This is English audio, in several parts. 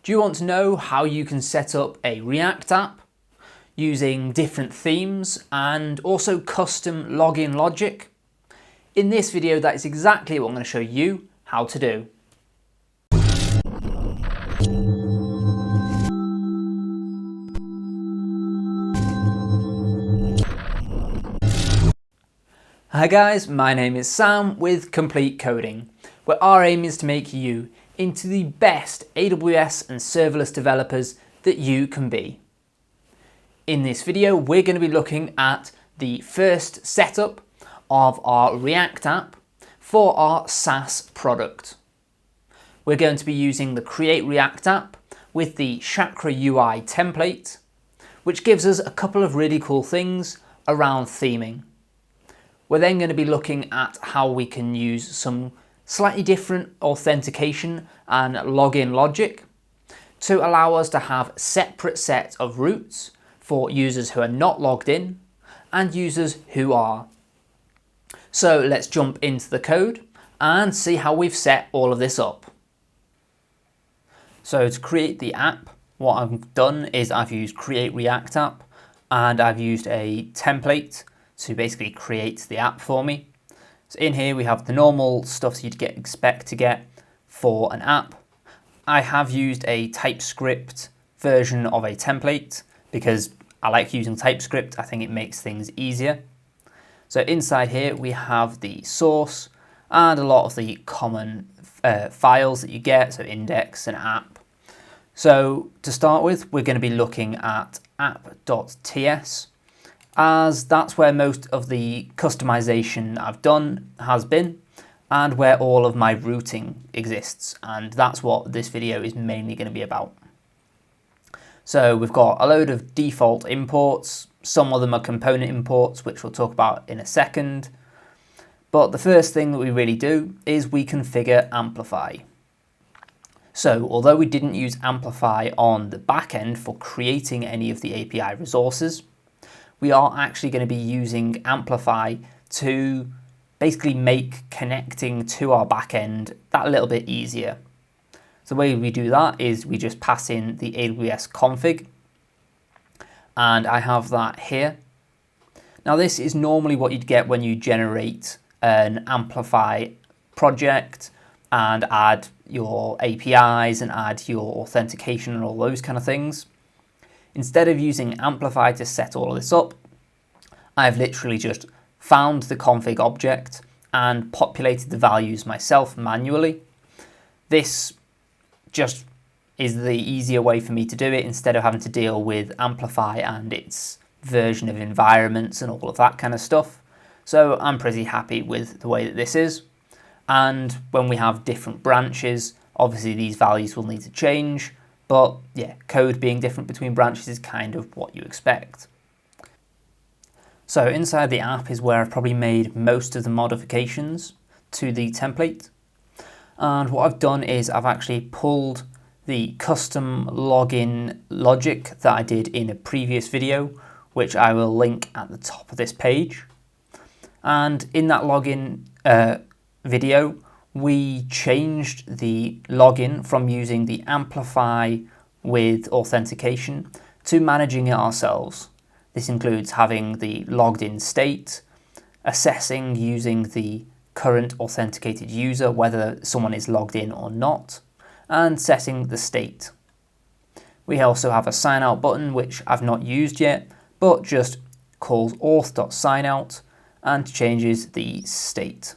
Do you want to know how you can set up a React app using different themes and also custom login logic? In this video, that is exactly what I'm going to show you how to do. Hi guys, my name is Sam with Complete Coding, where our aim is to make you into the best AWS and serverless developers that you can be. In this video, we're going to be looking at the first setup of our React app for our SaaS product. We're going to be using the Create React app with the Chakra UI template, which gives us a couple of really cool things around theming. We're then going to be looking at how we can use some slightly different authentication and login logic to allow us to have separate sets of routes for users who are not logged in and users who are. So let's jump into the code and see how we've set all of this up. So to create the app, what I've done is I've used Create React App and I've used a template to basically create the app for me. So in here we have the normal stuff you'd expect to get for an app. I have used a TypeScript version of a template because I like using TypeScript. I think it makes things easier. So inside here we have the source and a lot of the common files that you get, so index and app. So to start with, we're going to be looking at app.ts, as that's where most of the customization I've done has been and where all of my routing exists, and that's what this video is mainly going to be about. So we've got a load of default imports. Some of them are component imports, which we'll talk about in a second. But the first thing that we really do is we configure Amplify. So although we didn't use Amplify on the back end for creating any of the API resources, we are actually going to be using Amplify to basically make connecting to our backend that little bit easier. So the way we do that is we just pass in the AWS config, and I have that here. Now this is normally what you'd get when you generate an Amplify project and add your APIs and add your authentication and all those kind of things. Instead of using Amplify to set all of this up, I've literally just found the config object and populated the values myself manually. This just is the easier way for me to do it instead of having to deal with Amplify and its version of environments and all of that kind of stuff. So I'm pretty happy with the way that this is. And when we have different branches, obviously these values will need to change. But yeah, code being different between branches is kind of what you expect. So inside the app is where I've probably made most of the modifications to the template. And what I've done is I've actually pulled the custom login logic that I did in a previous video, which I will link at the top of this page. And in that login video, we changed the login from using the Amplify with authentication to managing it ourselves. This includes having the logged in state, assessing using the current authenticated user, whether someone is logged in or not, and setting the state. We also have a sign out button, which I've not used yet, but just calls auth.signout and changes the state.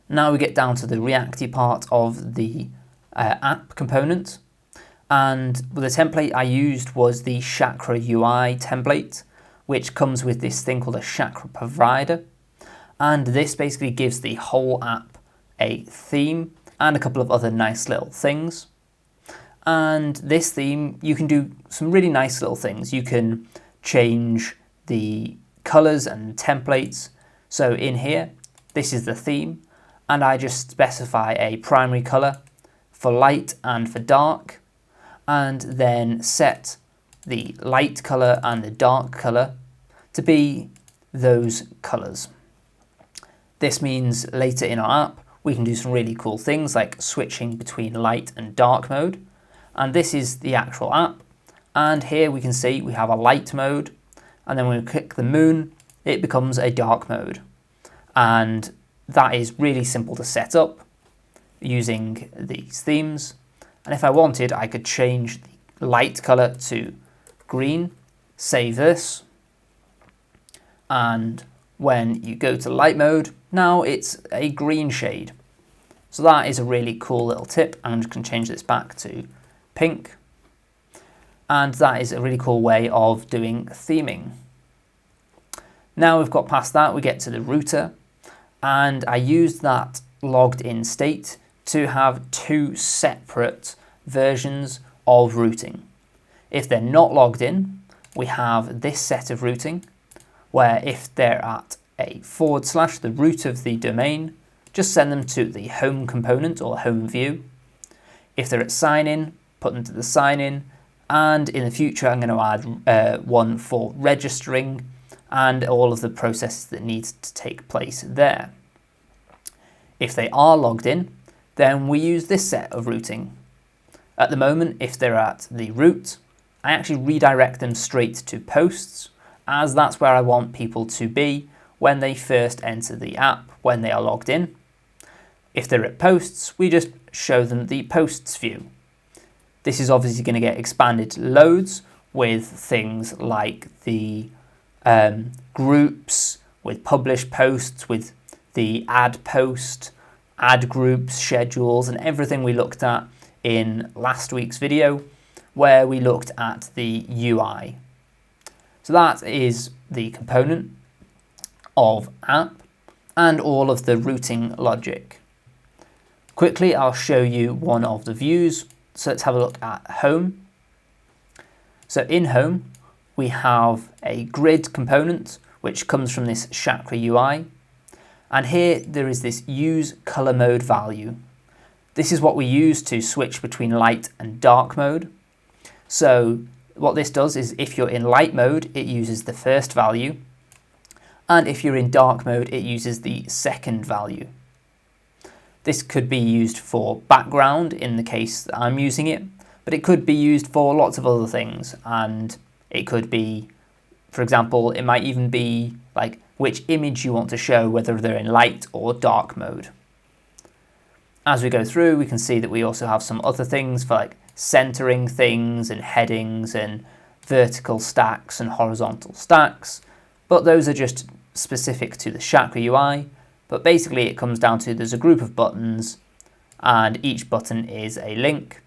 Now we get down to the Reacty part of the app component, and the template I used was the Chakra UI template, which comes with this thing called a Chakra provider, and this basically gives the whole app a theme and a couple of other nice little things. And this theme, you can do some really nice little things. You can change the colors and templates. So in here, this is the theme, and I just specify a primary color for light and for dark, and then set the light color and the dark color to be those colors. This means later in our app, we can do some really cool things like switching between light and dark mode. And this is the actual app. And here we can see we have a light mode. And then when we click the moon, it becomes a dark mode. And that is really simple to set up using these themes. And if I wanted, I could change the light color to green, save this. And when you go to light mode, now it's a green shade. So that is a really cool little tip. I'm just going to change this back to pink. And that is a really cool way of doing theming. Now we've got past that, we get to the router. And I used that logged in state to have two separate versions of routing. If they're not logged in, we have this set of routing, where if they're at a / the root of the domain, just send them to the home component or home view. If they're at sign in, put them to the sign in, and in the future I'm going to add one for registering and all of the processes that need to take place there. If they are logged in, then we use this set of routing. At the moment, if they're at the root, I actually redirect them straight to posts, as that's where I want people to be when they first enter the app, when they are logged in. If they're at posts, we just show them the posts view. This is obviously going to get expanded loads with things like the groups, with publish posts, with the add post, add groups, schedules, and everything we looked at in last week's video, where we looked at the UI. So that is the component of app and all of the routing logic. Quickly, I'll show you one of the views. So let's have a look at home. So in home, we have a grid component, which comes from this Chakra UI. And here there is this use color mode value. This is what we use to switch between light and dark mode. So what this does is if you're in light mode, it uses the first value. And if you're in dark mode, it uses the second value. This could be used for background in the case that I'm using it, but it could be used for lots of other things. And it could be, for example, it might even be like which image you want to show, whether they're in light or dark mode. As we go through, we can see that we also have some other things for like centering things and headings and vertical stacks and horizontal stacks, but those are just specific to the Chakra UI. But basically it comes down to there's a group of buttons and each button is a link.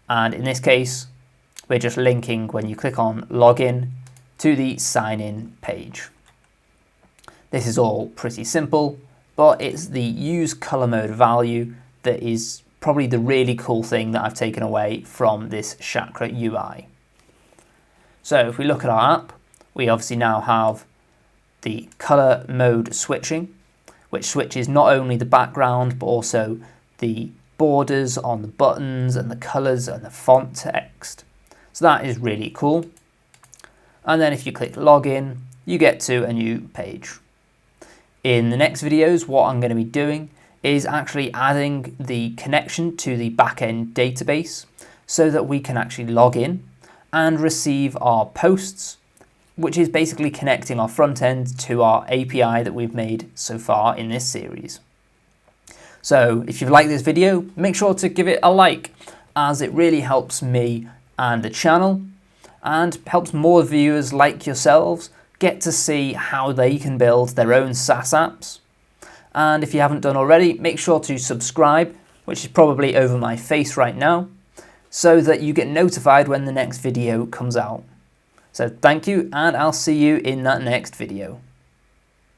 And in this case, we're just linking when you click on login to the sign in page. This is all pretty simple, but it's the use color mode value that is probably the really cool thing that I've taken away from this Chakra UI. So if we look at our app, we obviously now have the color mode switching, which switches not only the background, but also the borders on the buttons and the colors and the font text. So that is really cool. And then if you click login, you get to a new page. In the next videos, what I'm going to be doing is actually adding the connection to the backend database so that we can actually log in and receive our posts, which is basically connecting our front end to our API that we've made so far in this series. So if you've liked this video, make sure to give it a like, as it really helps me and the channel and helps more viewers like yourselves get to see how they can build their own SaaS apps. And if you haven't done already, make sure to subscribe, which is probably over my face right now, so that you get notified when the next video comes out. So thank you, and I'll see you in that next video.